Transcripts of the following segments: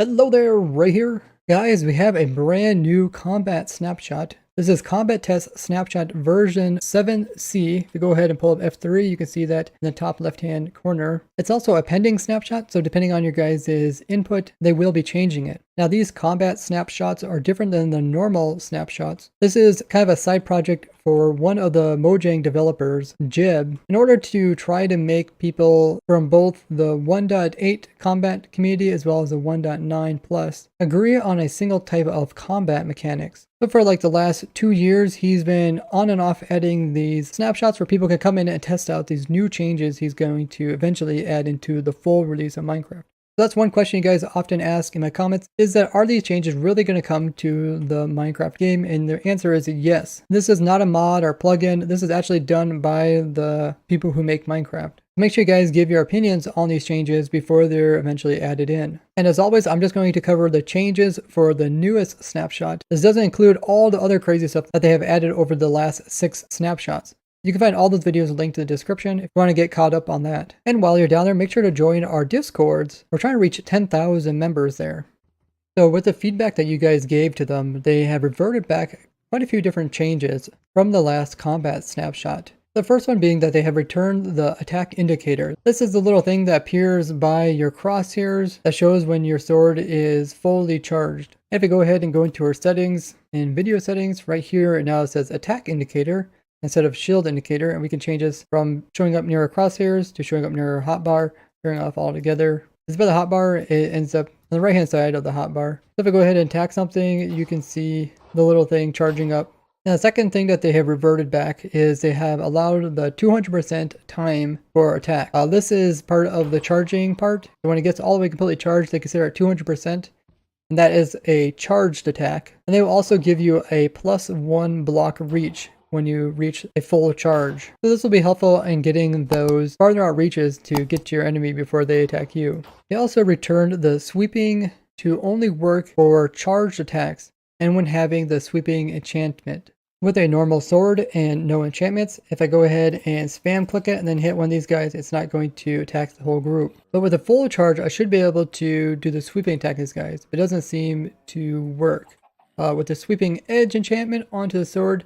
Hello there, right here. Guys, we have a brand new combat snapshot. This is Combat Test Snapshot version 7C. If you go ahead and pull up F3, you can see that in the top left-hand corner. It's also a pending snapshot, so depending on your guys' input, they will be changing it. Now, these combat snapshots are different than the normal snapshots. This is kind of a side project for one of the Mojang developers, Jib, in order to try to make people from both the 1.8 combat community as well as the 1.9 plus agree on a single type of combat mechanics. So for like the last 2 years, he's been on and off adding these snapshots where people can come in and test out these new changes he's going to eventually add into the full release of Minecraft. So that's one question you guys often ask in my comments, is that are these changes really going to come to the Minecraft game? And the answer is yes. This is not a mod or plugin. This is actually done by the people who make Minecraft. Make sure you guys give your opinions on these changes before they're eventually added in. And as always, I'm just going to cover the changes for the newest snapshot. This doesn't include all the other crazy stuff that they have added over the last 6 snapshots. You can find all those videos linked in the description if you want to get caught up on that. And while you're down there, make sure to join our Discords. We're trying to reach 10,000 members there. So with the feedback that you guys gave to them, they have reverted back quite a few different changes from the last combat snapshot. The first one being that they have returned the attack indicator. This is the little thing that appears by your crosshairs that shows when your sword is fully charged. If you go ahead and go into our settings, in video settings, right here, it now says attack indicator instead of shield indicator, and we can change this from showing up near our crosshairs to showing up near our hotbar, turning off altogether. This is by the hotbar, it ends up on the right hand side of the hotbar. So if I go ahead and attack something, you can see the little thing charging up. Now the second thing that they have reverted back is they have allowed the 200% time for attack. This is part of the charging part. So when it gets all the way completely charged, they consider it 200%. And that is a charged attack. And they will also give you a +1 block reach when you reach a full charge. So this will be helpful in getting those farther out reaches to get to your enemy before they attack you. They also returned the sweeping to only work for charged attacks and when having the sweeping enchantment. With a normal sword and no enchantments, if I go ahead and spam click it and then hit one of these guys, it's not going to attack the whole group. But with a full charge, I should be able to do the sweeping attack these guys. It doesn't seem to work. With the sweeping edge enchantment onto the sword,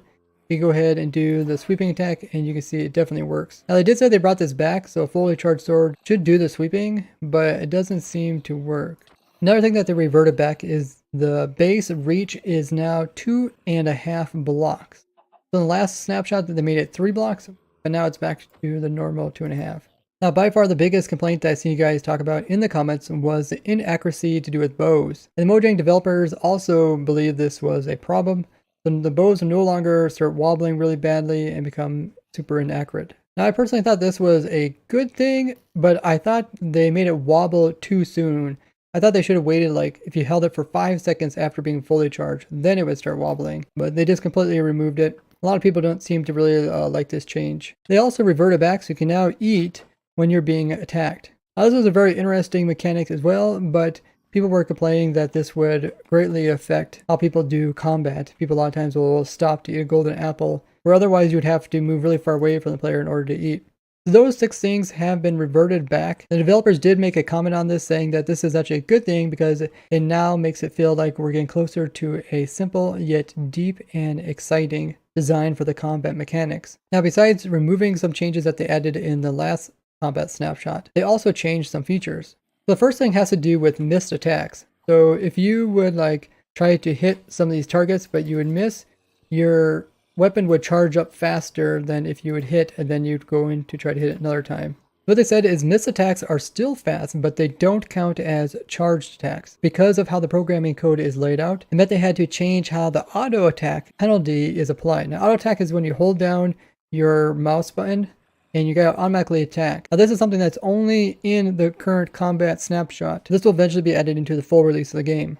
you go ahead and do the sweeping attack and you can see it definitely works. Now they did say they brought this back, so a fully charged sword should do the sweeping, but it doesn't seem to work. Another thing that they reverted back is the base reach is now 2.5 blocks. So in the last snapshot they made it 3 blocks, but now it's back to the normal 2.5. Now by far the biggest complaint that I see you guys talk about in the comments was the inaccuracy to do with bows. And the Mojang developers also believe this was a problem. So the bows will no longer start wobbling really badly and become super inaccurate. Now I personally thought this was a good thing, but I thought they made it wobble too soon. I thought they should have waited, like if you held it for 5 seconds after being fully charged, then it would start wobbling. But they just completely removed it. A lot of people don't seem to really like this change. They also reverted back so you can now eat when you're being attacked. Now this was a very interesting mechanic as well, but people were complaining that this would greatly affect how people do combat. People a lot of times will stop to eat a golden apple, where otherwise you would have to move really far away from the player in order to eat. Those 6 things have been reverted back. The developers did make a comment on this saying that this is actually a good thing because it now makes it feel like we're getting closer to a simple yet deep and exciting design for the combat mechanics. Now besides removing some changes that they added in the last combat snapshot, they also changed some features. The first thing has to do with missed attacks. So if you would like try to hit some of these targets but you would miss, your weapon would charge up faster than if you would hit and then you'd go in to try to hit it another time. What they said is missed attacks are still fast, but they don't count as charged attacks because of how the programming code is laid out, and that they had to change how the auto attack penalty is applied. Now auto attack is when you hold down your mouse button and you gotta automatically attack. Now this is something that's only in the current combat snapshot. This will eventually be added into the full release of the game.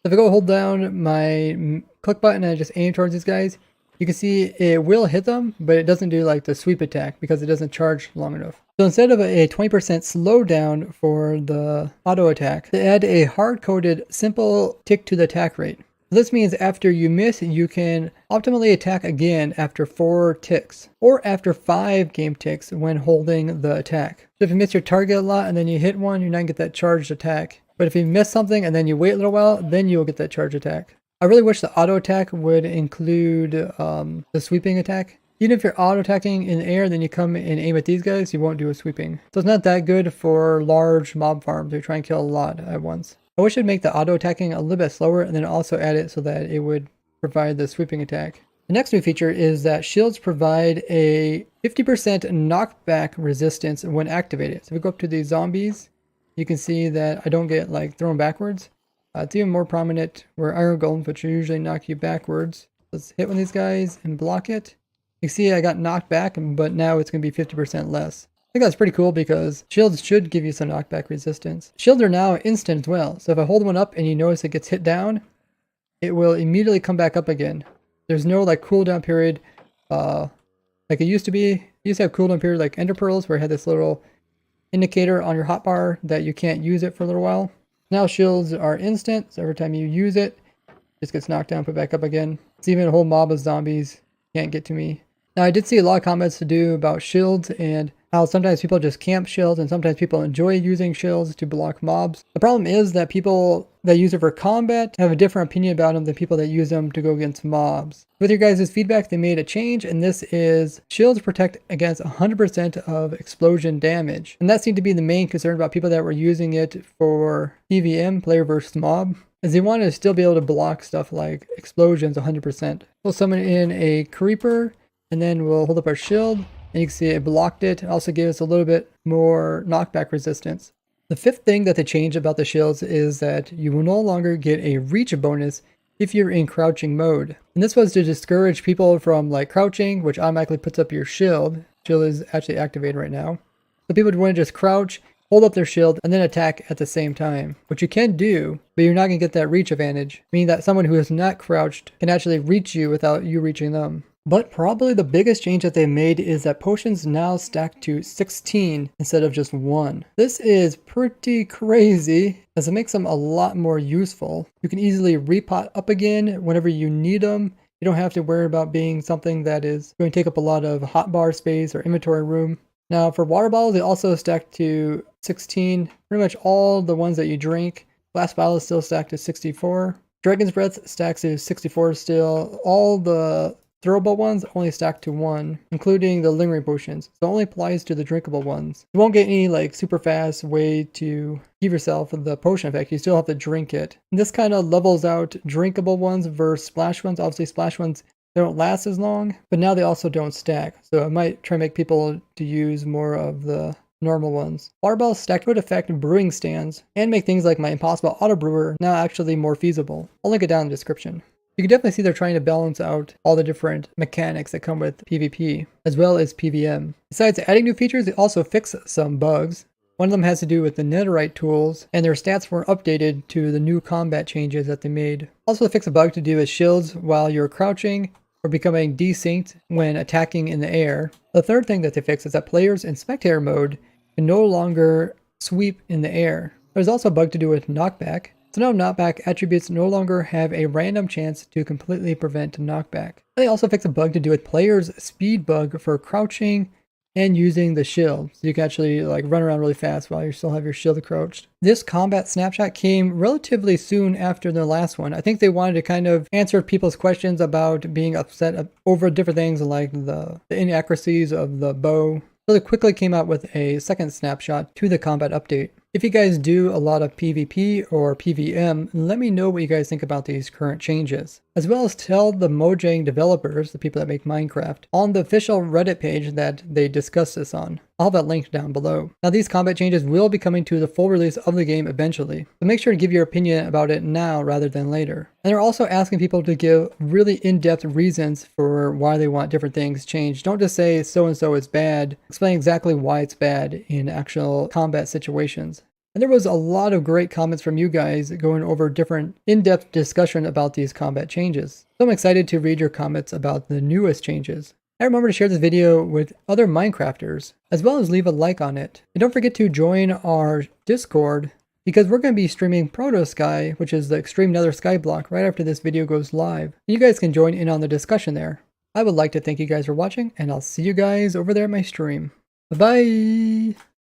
So if I go hold down my click button and I just aim towards these guys, you can see it will hit them, but it doesn't do like the sweep attack because it doesn't charge long enough. So instead of a 20% slowdown for the auto attack, they add a hard-coded simple tick to the attack rate. This means after you miss, you can optimally attack again after 4 ticks, or after 5 game ticks when holding the attack. So if you miss your target a lot and then you hit one, you're not going to get that charged attack. But if you miss something and then you wait a little while, then you'll get that charge attack. I really wish the auto attack would include the sweeping attack. Even if you're auto attacking in the air, then you come and aim at these guys, you won't do a sweeping. So it's not that good for large mob farms who try and kill a lot at once. I wish it'd make the auto attacking a little bit slower and then also add it so that it would provide the sweeping attack. The next new feature is that shields provide a 50% knockback resistance when activated. So if we go up to these zombies, you can see that I don't get like thrown backwards. It's even more prominent where iron golems, which usually knock you backwards. Let's hit one of these guys and block it. You see I got knocked back, but now it's going to be 50% less. I think that's pretty cool because shields should give you some knockback resistance. Shields are now instant as well. So if I hold one up and you notice it gets hit down, it will immediately come back up again. There's no like cooldown period like it used to be. It used to have cooldown period like Ender Pearls where it had this little indicator on your hotbar that you can't use it for a little while. Now shields are instant, so every time you use it, it just gets knocked down, put back up again. It's even a whole mob of zombies can't get to me. Now I did see a lot of comments to do about shields and how sometimes people just camp shields and sometimes people enjoy using shields to block mobs. The problem is that people that use it for combat have a different opinion about them than people that use them to go against mobs. With your guys' feedback, they made a change, and this is shields protect against 100% of explosion damage. And that seemed to be the main concern about people that were using it for PvM, player versus mob, as they wanted to still be able to block stuff like explosions 100%. We'll summon in a creeper, and then we'll hold up our shield. And you can see it blocked it. It also gave us a little bit more knockback resistance. The fifth thing that they changed about the shields is that you will no longer get a reach bonus if you're in crouching mode. And this was to discourage people from like crouching, which automatically puts up your shield. Shield is actually activated right now. So people would want to just crouch, hold up their shield, and then attack at the same time, which you can do, but you're not going to get that reach advantage, meaning that someone who is not crouched can actually reach you without you reaching them. But probably the biggest change that they made is that potions now stack to 16 instead of just 1. This is pretty crazy as it makes them a lot more useful. You can easily repot up again whenever you need them. You don't have to worry about being something that is going to take up a lot of hotbar space or inventory room. Now for water bottles, they also stack to 16. Pretty much all the ones that you drink. Glass bottle is still stacked to 64. Dragon's Breath stacks to 64 still. All the throwable ones only stack to 1, including the lingering potions. So it only applies to the drinkable ones. You won't get any like super fast way to give yourself the potion effect. You still have to drink it. And this kind of levels out drinkable ones versus splash ones. Obviously splash ones don't last as long, but now they also don't stack. So I might try to make people to use more of the normal ones. Water bottles stacked would affect brewing stands and make things like my Impossible Auto Brewer now actually more feasible. I'll link it down in the description. You can definitely see they're trying to balance out all the different mechanics that come with PvP, as well as PvM. Besides adding new features, they also fix some bugs. One of them has to do with the netherite tools, and their stats weren't updated to the new combat changes that they made. Also fix a bug to do with shields while you're crouching, or becoming desynced when attacking in the air. The third thing that they fixed is that players in spectator mode can no longer sweep in the air. There's also a bug to do with knockback. So now knockback attributes no longer have a random chance to completely prevent knockback. They also fix a bug to do with players' speed bug for crouching and using the shield. So you can actually like run around really fast while you still have your shield crouched. This combat snapshot came relatively soon after the last one. I think they wanted to kind of answer people's questions about being upset over different things like the inaccuracies of the bow. So they quickly came out with a second snapshot to the combat update. If you guys do a lot of PvP or PvM, let me know what you guys think about these current changes. As well as tell the Mojang developers, the people that make Minecraft, on the official Reddit page that they discuss this on. I'll have that linked down below. Now these combat changes will be coming to the full release of the game eventually, so make sure to give your opinion about it now rather than later. And they're also asking people to give really in-depth reasons for why they want different things changed. Don't just say so-and-so is bad. Explain exactly why it's bad in actual combat situations. And there was a lot of great comments from you guys going over different in-depth discussion about these combat changes. So I'm excited to read your comments about the newest changes. And remember to share this video with other Minecrafters, as well as leave a like on it. And don't forget to join our Discord, because we're going to be streaming Protosky, which is the Extreme Nether Skyblock, right after this video goes live. And you guys can join in on the discussion there. I would like to thank you guys for watching, and I'll see you guys over there at my stream. Bye-bye!